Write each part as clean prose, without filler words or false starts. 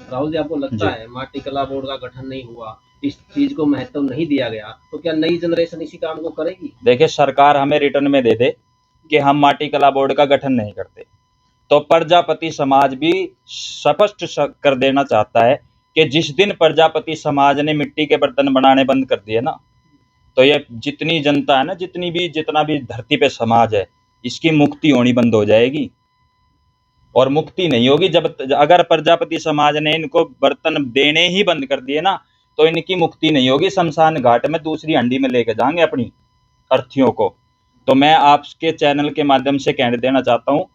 राहुल जी, आपको लगता है माटी कला बोर्ड का गठन नहीं हुआ, इस चीज को महत्व नहीं दिया गया, तो क्या नई जनरेशन इसी काम को करेगी? देखिए, सरकार हमें रिटर्न में दे दे कि हम माटी कला बोर्ड का गठन नहीं करते, तो प्रजापति समाज भी स्पष्ट कर देना चाहता है कि जिस दिन प्रजापति समाज ने मिट्टी के बर्तन बनाने बंद कर दिए ना, तो ये जितनी जनता है ना, जितना भी धरती पे समाज है, इसकी मुक्ति होनी बंद हो जाएगी। और मुक्ति नहीं होगी अगर प्रजापति समाज ने इनको बर्तन देने ही बंद कर दिए ना, तो इनकी मुक्ति नहीं होगी। शमशान घाट में दूसरी हंडी में लेके जाएंगे अपनी अर्थियों को। तो मैं आपके चैनल के माध्यम से कह देना चाहता हूँ,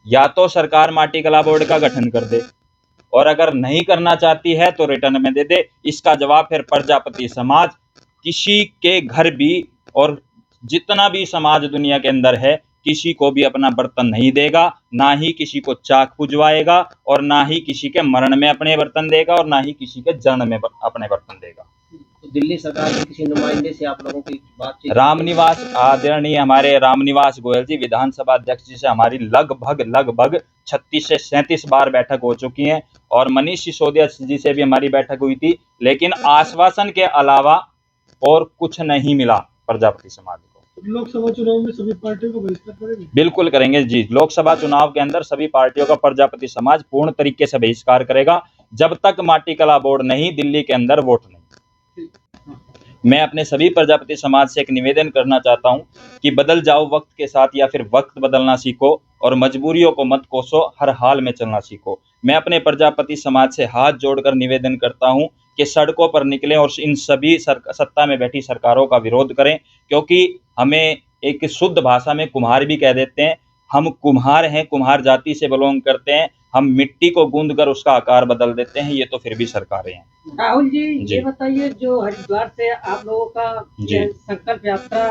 या तो सरकार माटी कला बोर्ड का गठन कर दे, और अगर नहीं करना चाहती है तो रिटर्न में दे दे। इसका जवाब फिर प्रजापति समाज किसी के घर भी, और जितना भी समाज दुनिया के अंदर है, किसी को भी अपना बर्तन नहीं देगा, ना ही किसी को चाक पुजवाएगा, और ना ही किसी के मरण में अपने बर्तन देगा, और ना ही किसी के जन्म में अपने बर्तन देगा। तो दिल्ली सरकार के किसी नुमाइंदे से आप लोगों की बातचीत? रामनिवास आदरणीय हमारे रामनिवास गोयल जी, विधानसभा अध्यक्ष जी से हमारी लगभग 36 से 37 बार बैठक हो चुकी है, और मनीष सिसोदिया जी से भी हमारी बैठक हुई थी, लेकिन आश्वासन के अलावा और कुछ नहीं मिला प्रजापति समाज को। लोकसभा चुनाव में सभी पार्टियों को बहिष्कार करेंगे? बिल्कुल करेंगे जी। लोकसभा चुनाव के अंदर सभी पार्टियों का प्रजापति समाज पूर्ण तरीके से बहिष्कार करेगा, जब तक माटी कला बोर्ड नहीं, दिल्ली के अंदर वोट नहीं। मैं अपने सभी प्रजापति समाज से एक निवेदन करना चाहता हूं कि बदल जाओ वक्त के साथ, या फिर वक्त बदलना सीखो, और मजबूरियों को मत कोसो, हर हाल में चलना सीखो। मैं अपने प्रजापति समाज से हाथ जोड़कर निवेदन करता हूं कि सड़कों पर निकलें और इन सभी सत्ता में बैठी सरकारों का विरोध करें, क्योंकि हमें एक शुद्ध भाषा में कुम्हार भी कह देते हैं। हम कुम्हार हैं, कुम्हार जाति से बिलोंग करते हैं। हम मिट्टी को गूंद कर उसका आकार बदल देते हैं, ये तो फिर भी सरकारें हैं। राहुल जी, ये बताइए, जो हरिद्वार से आप लोगों का संकल्प यात्रा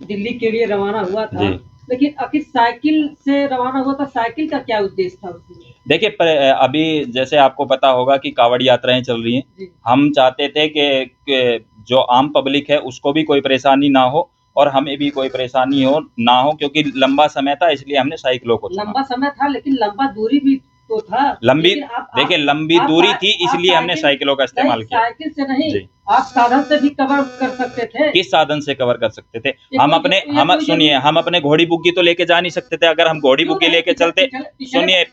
दिल्ली के लिए रवाना हुआ था, लेकिन आखिर साइकिल से रवाना हुआ था, साइकिल का क्या उद्देश्य था उसमें? देखिए, अभी जैसे आपको पता होगा कि कांवड़ यात्राएं चल रही हैं। हम चाहते थे कि जो आम पब्लिक है उसको भी कोई परेशानी ना हो, और हमें भी कोई परेशानी ना हो, क्योंकि लंबा समय था, इसलिए हमने साइकिलों को चुना। लंबा समय था, लेकिन लंबा दूरी भी तो था। देखिए, लंबी दूरी थी, इसलिए हमने साइकिलों का इस्तेमाल किया। साइकिल से नहीं, आप साधन से भी कवर कर सकते थे। किस साधन से कवर कर सकते थे? हम अपने घोड़ी बुग्गी तो लेके जा नहीं सकते थे। अगर हम घोड़ी बुग्गी लेके चलते, सुनिए,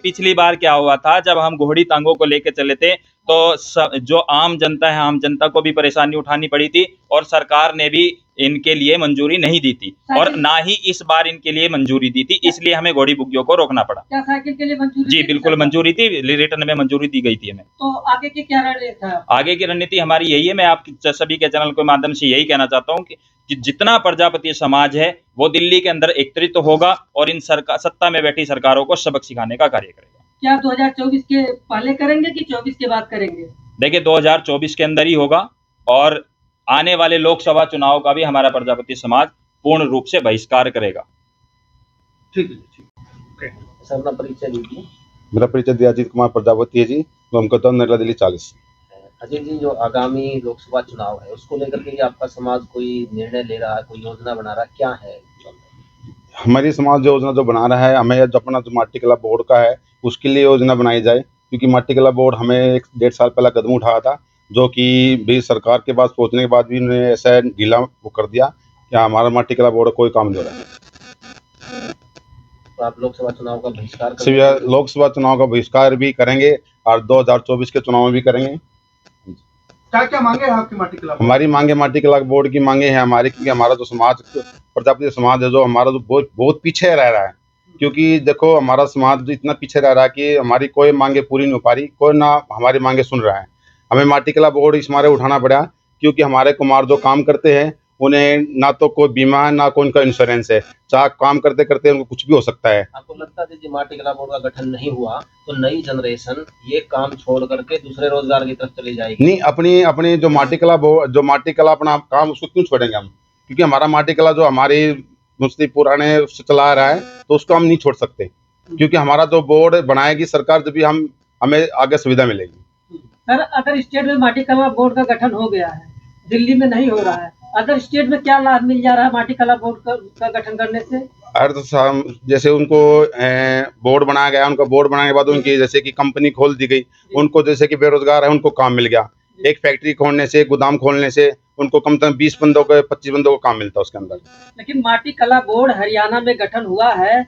पिछली बार क्या हुआ था, जब हम घोड़ी टांगों को लेके चले थे, तो जो आम जनता है, आम जनता को भी परेशानी उठानी पड़ी थी, और सरकार ने भी इनके लिए मंजूरी नहीं दी थी, और ना ही इस बार इनके लिए मंजूरी दी थी, इसलिए हमें घोड़ी बुग्गियों को रोकना पड़ा। क्या साइकिल के लिए मंजूरी? जी बिल्कुल मंजूरी थी, रिटर्न में मंजूरी दी गई थी हमें। तो आगे की क्या रणनीति है? आगे की रणनीति हमारी यही है। मैं आप सभी के चैनल के माध्यम से यही कहना चाहता हूँ कि जितना प्रजापति समाज है वो दिल्ली के अंदर एकत्रित होगा, और इन सत्ता में बैठी सरकारों को सबक सिखाने का कार्य करेगा। क्या 2024 के पहले करेंगे कि 24 के बाद करेंगे? देखिए, 2024 के अंदर ही होगा, और आने वाले लोकसभा चुनाव का भी हमारा प्रजापति समाज पूर्ण रूप से बहिष्कार करेगा। ठीक है। सर, अपना परिचय दीजिए। मेरा परिचय दियाजीत कुमार प्रजापति है जी, तो नरेला दिल्ली 40। अजय जी, जो आगामी लोकसभा चुनाव है उसको लेकर के आपका समाज कोई निर्णय ले रहा है, कोई योजना बना रहा है, क्या है? हमारी समाज योजना जो बना रहा है, हमें जो अपना जो माटी कला बोर्ड का है उसके लिए योजना बनाई जाए, क्योंकि माटी कला बोर्ड हमें 1-1.5 साल पहले कदम उठाया था, जो कि भी सरकार के पास पहुंचने के बाद भी उन्होंने ऐसा ढीला वो कर दिया कि हमारा माटी कला बोर्ड कोई काम नहीं हो रहा है। तो आप लोकसभा चुनाव का बहिष्कार करेंगे? लोकसभा चुनाव का बहिष्कार भी करेंगे, और 2024 के चुनाव में भी करेंगे। क्या मांगे हैं आपकी माटी कला? हमारी मांगे माटी कला बोर्ड की मांगे हैं हमारी, क्योंकि हमारा जो समाज प्रजापति समाज है, जो हमारा जो बहुत पीछे रह रहा है, क्योंकि देखो हमारा समाज इतना पीछे रह रहा है कि हमारी कोई मांगे पूरी नहीं हो पा रही, कोई ना हमारी मांगे सुन रहा है। हमें माटी कला बोर्ड इस मारे उठाना पड़ा, क्योंकि हमारे कुमार जो काम करते हैं उन्हें ना तो कोई बीमा है, ना कोई उनका इंश्योरेंस है, चाहे काम करते करते उनको कुछ भी हो सकता है। आपको लगता है कि माटी कला बोर्ड का गठन नहीं हुआ तो नई जनरेशन ये काम छोड़ करके दूसरे रोजगार की तरफ चली जाएगी? नहीं, अपनी जो माटी कला अपना काम उसको क्यों छोड़ेंगे हम? क्योंकि हमारा माटी कला जो हमारी मुस्लिम पुराने से चला रहा है, तो उसको हम नहीं छोड़ सकते, क्योंकि हमारा जो बोर्ड बनाएगी सरकार, जब भी हमें आगे सुविधा मिलेगी। सर, अगर स्टेट में माटी कला बोर्ड का गठन हो गया है, दिल्ली में नहीं हो रहा है, अदर स्टेट में क्या लाभ मिल जा रहा है माटी कला बोर्ड का गठन करने से? जैसे उनको बोर्ड बनाया गया, उनका बोर्ड बनाने के बाद उनकी जैसे कि कंपनी खोल दी गई, उनको जैसे कि बेरोजगार है उनको काम मिल गया। एक फैक्ट्री खोलने से, गोदाम खोलने से उनको कम से कम 20 बंदों को, 25 बंदों को काम मिलता है उसके अंदर। लेकिन माटी कला बोर्ड हरियाणा में गठन हुआ है